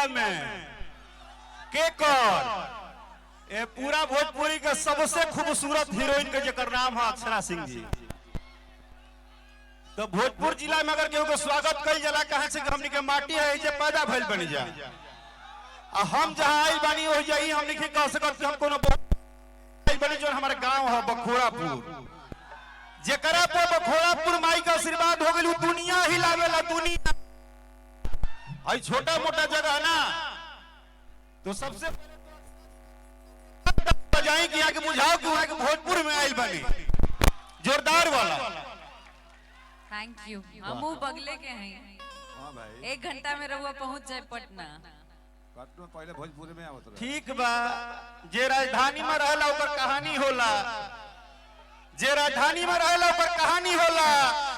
में के कर ए पूरा भोजपुरी के सबसे खूबसूरत हीरोइन के जेकर नाम है अक्षरा सिंह जी। तो भोजपुर जिला में अगर केहू के स्वागत कल जला कहे से हमनी के माटी है जे पैदा भइल बनी जा हम जहां आई बानी हो जाई हम नहीं कह सकत कि हम कोनो बनी जो हमारे गांव है बखोरापुर जेकरा पे बखोरापुर माई का आशीर्वाद हो गइल दुनिया हिलावेला दुनिया आई छोटा मोटा जगह ना तो सबसे बजाई कि आगे बुझाओ कि वहां के भोजपुर में आइल बनी जोरदार वाला। थैंक यू हम बगले के हैं। हां भाई 1 घंटा में रहुआ पहुंच जाए पटना। पटना पहले भोजपुर में आवत रहे। ठीक बा जे राजधानी में रहला ओकर कहानी होला जे राजधानी में रहला ओकर कहानी होला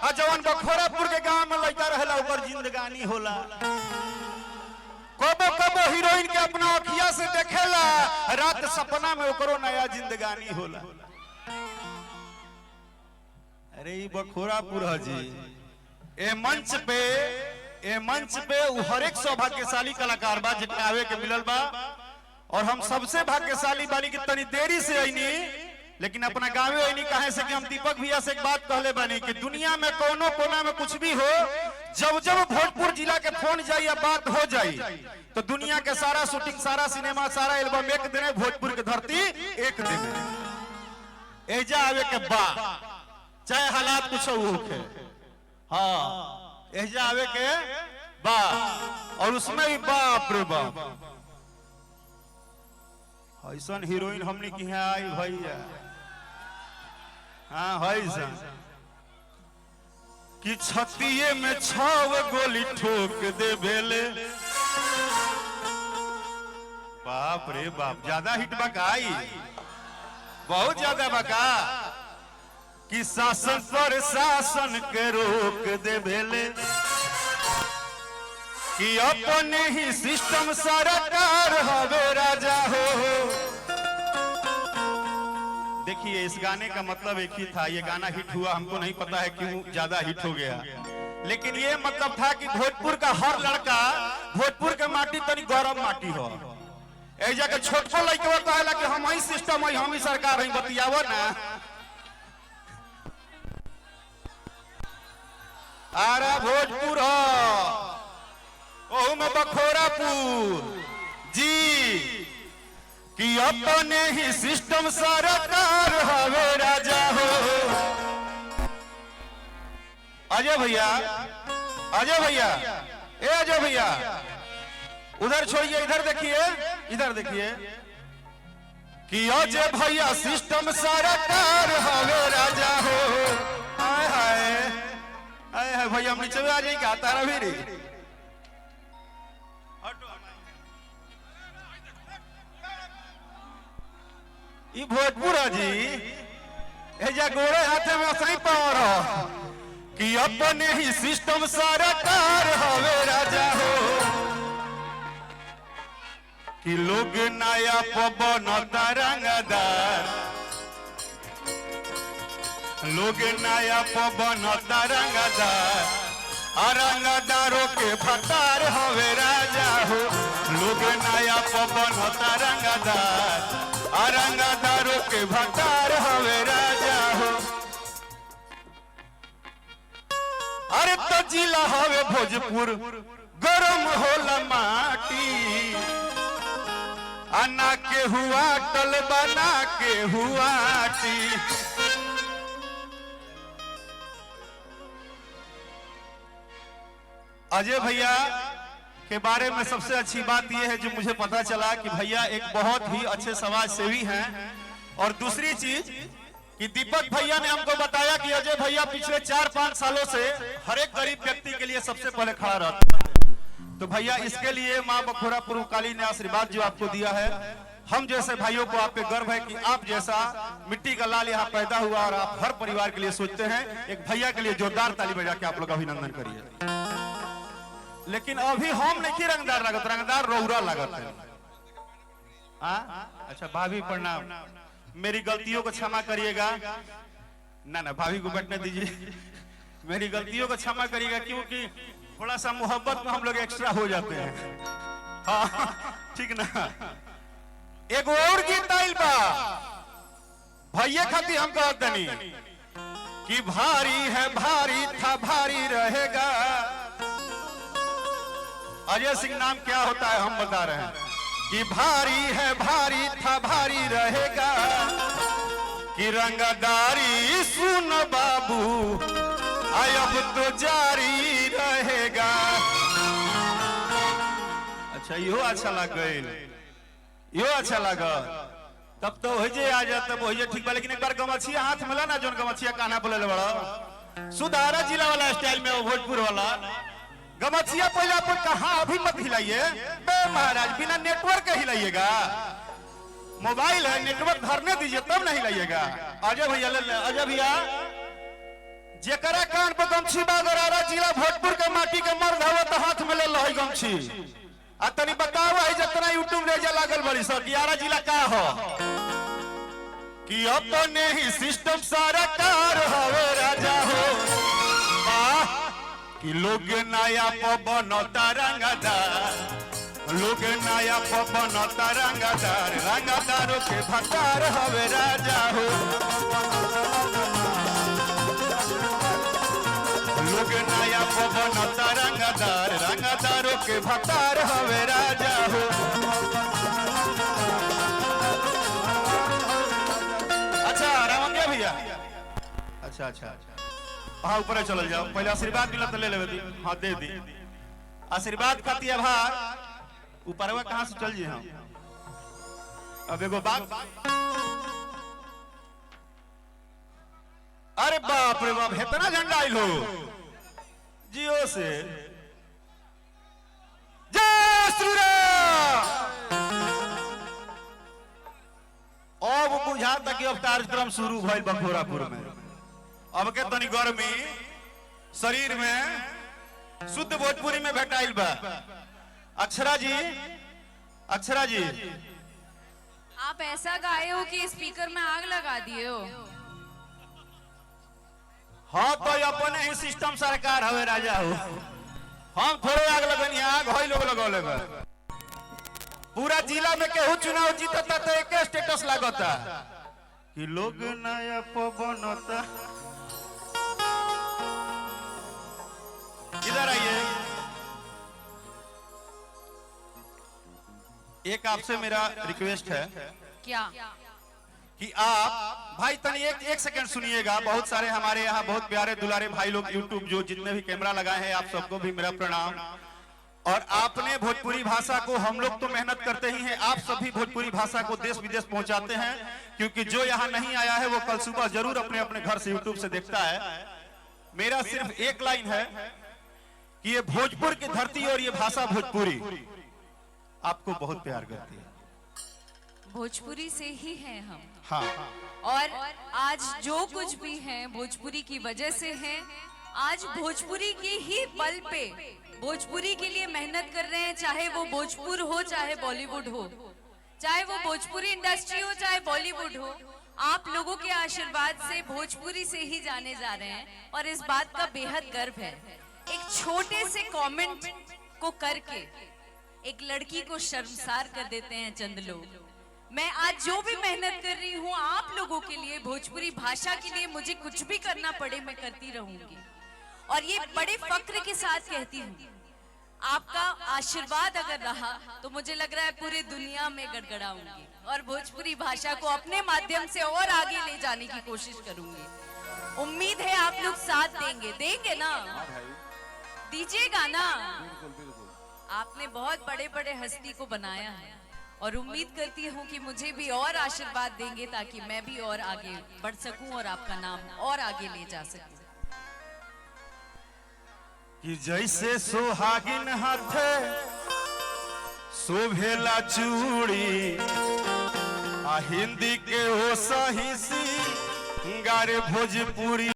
और जवन बखोरापुर के गांव में लड़का रहला ओकर जिंदगानी होला। कबो कबो हीरोइन के अपना अखिया से देखेला रात सपना में ओकरो नया जिंदगानी होला। अरे ई बखोरापुर जी ए मंच पे हर एक सौभाग्यशाली कलाकार बा जिनके आवे के मिलल बा और हम सबसे भाग्यशाली बानी कि तनी देरी से आईनी लेकिन अपना गाँव आईनी कहे से कि हम दीपक भैया से एक बात कहले बानी कि दुनिया में कोनो कोना में कुछ भी हो जब जब भोजपुर जिला के फोन जाई या बात हो जाई तो दुनिया के सारा शूटिंग सारा सिनेमा सारा एल्बम एक दिन भोजपुर के धरती एक दिन एजा आवे के बा चाहे हालात कुछ होखे। हाँ एजा आवे के बा और उसमें भी बाप रे बाप ऐसा हीरोइन हमने की है आई भैया। हाँ है कि छतिये में 6 गोली ठोक दे बेले बाप रे बाप ज्यादा हिट बकाई बहुत ज्यादा बका कि शासन पर शासन के रोक दे बेले कि अपने ही सिस्टम सरकार हवे राजा हो। देखिए इस गाने का मतलब एक ही था ये गाना हिट हुआ हमको नहीं पता है क्यों ज्यादा हिट हो गया लेकिन ये मतलब था कि भोजपुर का हर लड़का भोजपुर के माटी तनी गरम माटी हो ऐजा के छोटो लड़का कहेला कि हम ही सिस्टम है हम ही सरकार है बतियावो ना। आरा भोजपुर हो में बखोरापुर जी कि अपने ही सिस्टम सरकार हवे राजा हो। अजय भैया ए अजय भैया उधर छोड़िए इधर देखिए कि अजय भैया सिस्टम सरकार हवे राजा हो। हाय हाय भैया हम नीचे आ जाएगा तारा भी रे ई भोजपुर जी एजा गोरे हाथे में सही पावर हो कि अपने ही सिस्टम सरकार हवे राजा हो कि लोग नया पवन तरंगदार लोग नया पवन तरंगदार अरंगदारों के भतार हवे राजा हो। लोग नया पवन तरंगदार अरंगदारों के भतार हवे राजा हो। अरे तो जिला हवे भोजपुर गरम होला माटी अना के हुआ टल बना के हुआ टी। अजय भैया के बारे में सबसे अच्छी बात यह है जो मुझे पता चला कि भैया एक बहुत ही अच्छे समाज सेवी हैं और दूसरी चीज कि दीपक भैया ने हमको बताया कि अजय भैया पिछले 4-5 सालों से हर एक गरीब व्यक्ति के लिए सबसे पहले खड़ा रहता है। तो भैया इसके लिए माँ बखोरापुर काली ने आशीर्वाद जो आपको दिया है हम जैसे भाइयों को आप पे गर्व है कि आप जैसा मिट्टी का लाल यहाँ पैदा हुआ और आप हर परिवार के लिए सोचते हैं। एक भैया के लिए जोरदार ताली बजा के आप लोग अभिनंदन करिए। लेकिन अभी हम नहीं रंगदार लागत रंगदार रौरा लागत है। अच्छा भाभी प्रणाम मेरी गलतियों को क्षमा करिएगा। ना भाभी को बैठने दीजिए मेरी गलतियों को क्षमा करिएगा क्योंकि थोड़ा सा मोहब्बत में हम लोग एक्स्ट्रा हो जाते हैं। हाँ ठीक ना। एगो और गीत आइल बा भैया खाती हम कहते नहीं कि भारी है भारी था भारी रहेगा। अजय सिंह नाम क्या होता है हम बता रहे हैं कि भारी है भारी था भारी रहेगा कि रंगदारी सुन बाबू आय अब तो जारी रहेगा। अच्छा यो अच्छा लग गई, यो अच्छा लगा तब तो होजे आ जाता होजे ठीक बा। लेकिन एक बार गमछिया हाथ मिला ना जोन गमछिया कान्हा बोले बड़ा सुधारा जिला वाला स्टाइल में भोजपुर वाला गमछिया पहले आप कहा अभी मत हिलाइए बे महाराज, बिना नेटवर्क के हिलाइएगा। मोबाइल है नेटवर्क धरने दीजिए तब नहीं हिलाइएगा। अजय भैया अजय भैया जेकरा कान पर गमछी बागरारा जिला भोजपुर के माटी के मर्द हवा तो हाथ में ले लो गमछी। आ तनी बताओ है जितना यूट्यूब रेजा लागल बड़ी सर 11 जिला का हो कि अपने ही सिस्टम सारा कार हो राजा हो कि लोग नया बनता रंगदार, लोग नया बनता रंगदार, रंगदारों के भतार हवे राजा हो। लोग नया बनता रंगदार, रंगदारों के भतार हवे राजा हो। अच्छा राम क्या भैया? अच्छा अच्छा हाँ ऊपर चल जाओ, पहले आशीर्वाद मिला तो ले लेवे दी। हाँ दे दी आशीर्वाद का आभार। ऊपरवा कहाँ से चल जी हम अब एगो बात। अरे बाप रे बाप इतना झंडा आइल हो जियो से। जय श्री राम। अब बुझाता कि अब कार्यक्रम शुरू भइल बखोरापुर में। अब के तनी गर्मी शरीर में शुद्ध भोजपुरी में भेटाइल बा। अक्षरा जी, अक्षरा जी आप ऐसा गाए हो कि स्पीकर में आग लगा दिए हो। हाँ तो अपने ही सिस्टम सरकार हवे राजा हो। हम थोड़े आग लगनी आग हो लोग लगौले बा। पूरा जिला में केहू चुनाव जीतता तो एक स्टेटस लागता कि लोग नया बनता। इधर आइए, एक आपसे मेरा रिक्वेस्ट है क्या कि आप भाई तनी एक सेकंड सुनिएगा। बहुत सारे हमारे यहाँ बहुत प्यारे दुलारे भाई लोग यूट्यूब जो जितने भी कैमरा लगाए हैं आप सबको भी मेरा प्रणाम। और आपने भोजपुरी भाषा को, हम लोग तो मेहनत करते ही हैं, आप सभी भोजपुरी भाषा को देश विदेश पहुंचाते हैं क्योंकि जो यहाँ नहीं आया है वो कल सुबह जरूर अपने अपने घर से यूट्यूब से देखता है। मेरा सिर्फ एक लाइन है कि ये भोजपुर की धरती और ये भाषा भोजपुरी आपको बहुत प्यार करती है। भोजपुरी से ही हैं हम। हाँ और आज जो कुछ भी है भोजपुरी की वजह से है। आज भोजपुरी की ही बल पे भोजपुरी के लिए मेहनत कर रहे हैं, चाहे वो भोजपुर हो चाहे बॉलीवुड हो, चाहे वो भोजपुरी इंडस्ट्री हो चाहे बॉलीवुड हो। आप लोगों के आशीर्वाद से भोजपुरी से ही जाने जा रहे हैं और इस बात का बेहद गर्व है। एक छोटे से कमेंट को करके एक लड़की को शर्मसार कर देते हैं चंद लोग। मैं आज जो भी मेहनत कर रही हूँ आप लोगों के लिए, भोजपुरी भाषा के लिए, मुझे कुछ भी करना पड़े मैं करती रहूंगी। और ये बड़े फक्र के साथ कहती हूँ, आपका आशीर्वाद अगर रहा तो मुझे लग रहा है पूरी दुनिया में गड़गड़ाऊंगी और भोजपुरी भाषा को अपने माध्यम से और आगे ले जाने की कोशिश करूंगी। उम्मीद है आप लोग साथ देंगे, देंगे ना? दीजिएगा ना? आपने बहुत बड़े बड़े हस्ती को बनाया है और उम्मीद करती हूँ कि मुझे भी और आशीर्वाद देंगे ताकि मैं भी और आगे बढ़ सकूं और आपका नाम और आगे ले जा सकूं। कि जैसे सोहागिन हाथे शोभेला चूड़ी आ हिंदी के हो सही सी गारे भोजपुरी